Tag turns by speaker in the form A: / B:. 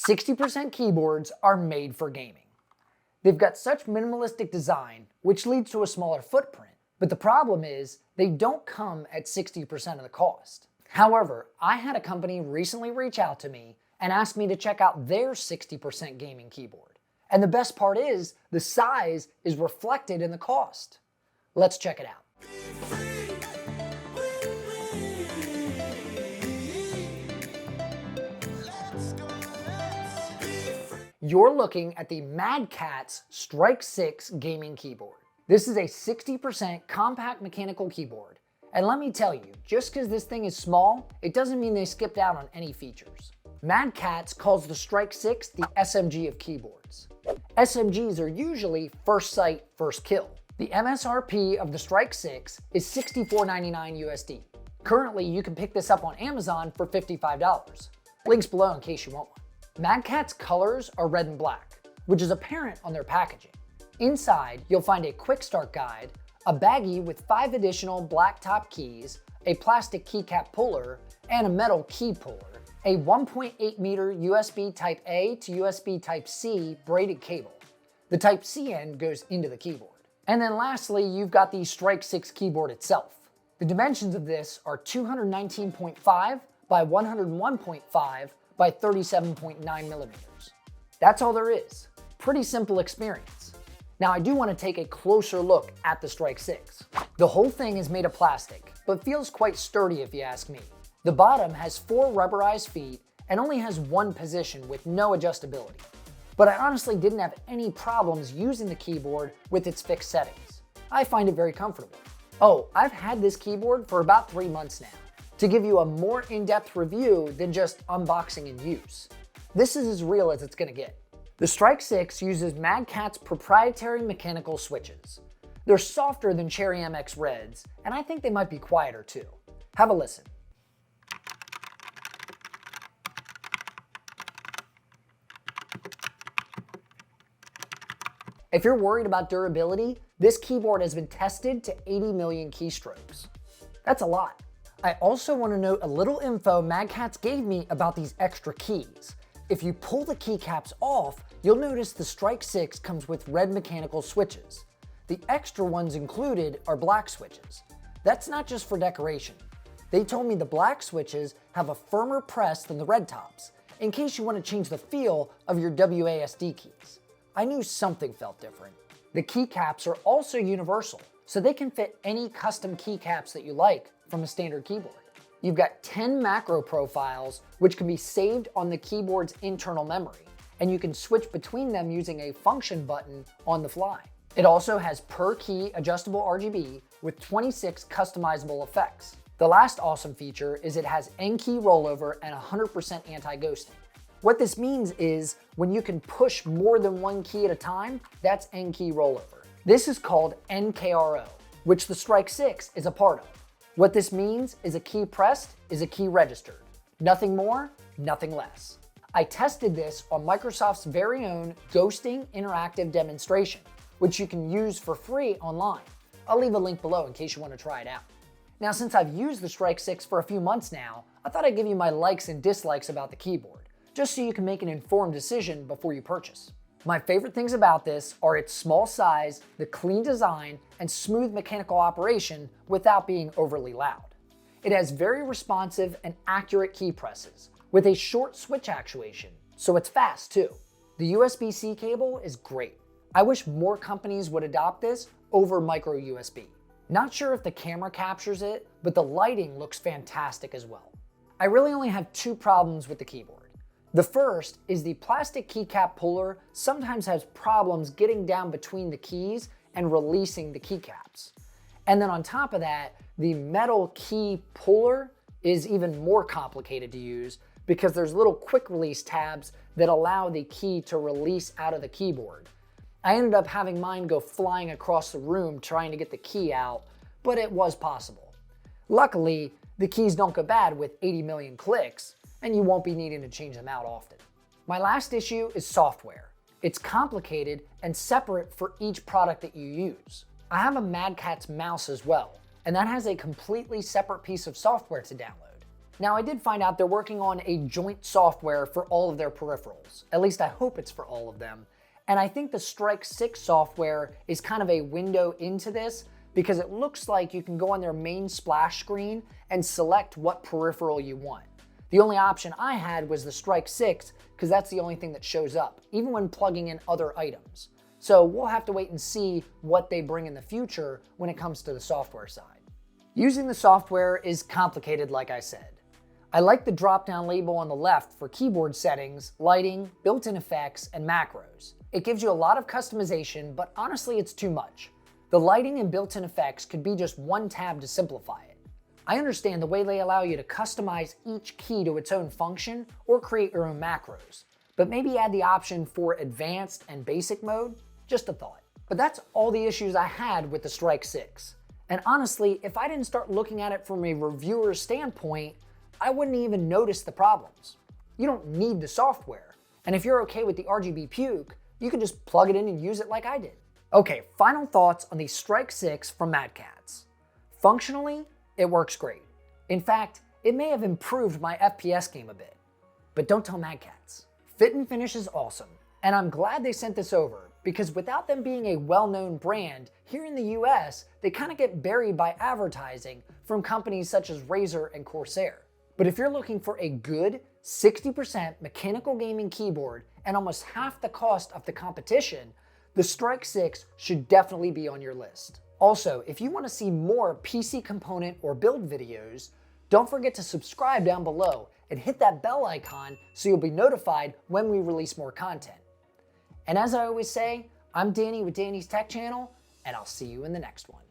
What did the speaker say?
A: 60% keyboards are made for gaming. They've got such minimalistic design, which leads to a smaller footprint. But the problem is, they don't come at 60% of the cost. However, I had a company recently reach out to me and ask me to check out their 60% gaming keyboard. And the best part is, the size is reflected in the cost. Let's check it out. You're looking at the Catz S.T.R.I.K.E gaming keyboard. This is a 60% compact mechanical keyboard. And let me tell you, just because this thing is small, it doesn't mean they skipped out on any features. Catz calls the S.T.R.I.K.E the SMG of keyboards. SMGs are usually first sight, first kill. The MSRP of the S.T.R.I.K.E is $64.99 USD. Currently, you can pick this up on Amazon for $55. Links below in case you want one. Catz colors are red and black, which is apparent on their packaging. Inside, you'll find a quick start guide, a baggie with 5 additional black top keys, a plastic keycap puller, and a metal key puller, a 1.8 meter USB Type-A to USB Type-C braided cable. The Type-C end goes into the keyboard. And then lastly, you've got the S.T.R.I.K.E keyboard itself. The dimensions of this are 219.5 by 101.5 by 37.9 millimeters. That's all there is. Pretty simple experience. Now I do want to take a closer look at the S.T.R.I.K.E. The whole thing is made of plastic, but feels quite sturdy if you ask me. The bottom has 4 rubberized feet and only has one position with no adjustability. But I honestly didn't have any problems using the keyboard with its fixed settings. I find it very comfortable. Oh, I've had this keyboard for about 3 months now, to give you a more in-depth review than just unboxing and use. This is as real as it's gonna get. The S.T.R.I.K.E uses Catz proprietary mechanical switches. They're softer than Cherry MX Reds, and I think they might be quieter too. Have a listen. If you're worried about durability, this keyboard has been tested to 80 million keystrokes. That's a lot. I also want to note a little info Catz gave me about these extra keys. If you pull the keycaps off, you'll notice the S.T.R.I.K.E comes with red mechanical switches. The extra ones included are black switches. That's not just for decoration. They told me the black switches have a firmer press than the red tops, in case you want to change the feel of your WASD keys. I knew something felt different. The keycaps are also universal, so they can fit any custom keycaps that you like from a standard keyboard. You've got 10 macro profiles, which can be saved on the keyboard's internal memory, and you can switch between them using a function button on the fly. It also has per key adjustable RGB with 26 customizable effects. The last awesome feature is it has N-key rollover and 100% anti-ghosting. What this means is when you can push more than one key at a time, that's N-key rollover. This is called NKRO, which the S.T.R.I.K.E is a part of. What this means is a key pressed is a key registered. Nothing more, nothing less. I tested this on Microsoft's very own ghosting interactive demonstration, which you can use for free online. I'll leave a link below in case you want to try it out. Now, since I've used the S.T.R.I.K.E for a few months now, I thought I'd give you my likes and dislikes about the keyboard, just so you can make an informed decision before you purchase. My favorite things about this are its small size, the clean design, and smooth mechanical operation without being overly loud. It has very responsive and accurate key presses, with a short switch actuation, so it's fast too. The USB-C cable is great. I wish more companies would adopt this over micro USB. Not sure if the camera captures it, but the lighting looks fantastic as well. I really only have 2 problems with the keyboard. The first is the plastic keycap puller sometimes has problems getting down between the keys and releasing the keycaps. And then on top of that, the metal key puller is even more complicated to use because there's little quick release tabs that allow the key to release out of the keyboard. I ended up having mine go flying across the room trying to get the key out, but it was possible. Luckily, the keys don't go bad with 80 million clicks, and you won't be needing to change them out often. My last issue is software. It's complicated and separate for each product that you use. I have a Catz mouse as well, and that has a completely separate piece of software to download. Now, I did find out they're working on a joint software for all of their peripherals. At least I hope it's for all of them. And I think the S.T.R.I.K.E software is kind of a window into this because it looks like you can go on their main splash screen and select what peripheral you want. The only option I had was the S.T.R.I.K.E because that's the only thing that shows up, even when plugging in other items. So we'll have to wait and see what they bring in the future when it comes to the software side. Using the software is complicated, like I said. I like the drop-down label on the left for keyboard settings, lighting, built-in effects, and macros. It gives you a lot of customization, but honestly it's too much. The lighting and built-in effects could be just one tab to simplify it. I understand the way they allow you to customize each key to its own function or create your own macros, but maybe add the option for advanced and basic mode, just a thought. But that's all the issues I had with the S.T.R.I.K.E. And honestly, if I didn't start looking at it from a reviewer's standpoint, I wouldn't even notice the problems. You don't need the software. And if you're okay with the RGB puke, you can just plug it in and use it like I did. Okay, final thoughts on the S.T.R.I.K.E from Catz. Functionally, it works great. In fact, it may have improved my FPS game a bit. But don't tell Catz. Fit and finish is awesome, and I'm glad they sent this over, because without them being a well-known brand, here in the US, they kind of get buried by advertising from companies such as Razer and Corsair. But if you're looking for a good 60% mechanical gaming keyboard and almost half the cost of the competition, the S.T.R.I.K.E should definitely be on your list. Also, if you want to see more PC component or build videos, don't forget to subscribe down below and hit that bell icon so you'll be notified when we release more content. And as I always say, I'm Danny with Danny's Tech Channel, and I'll see you in the next one.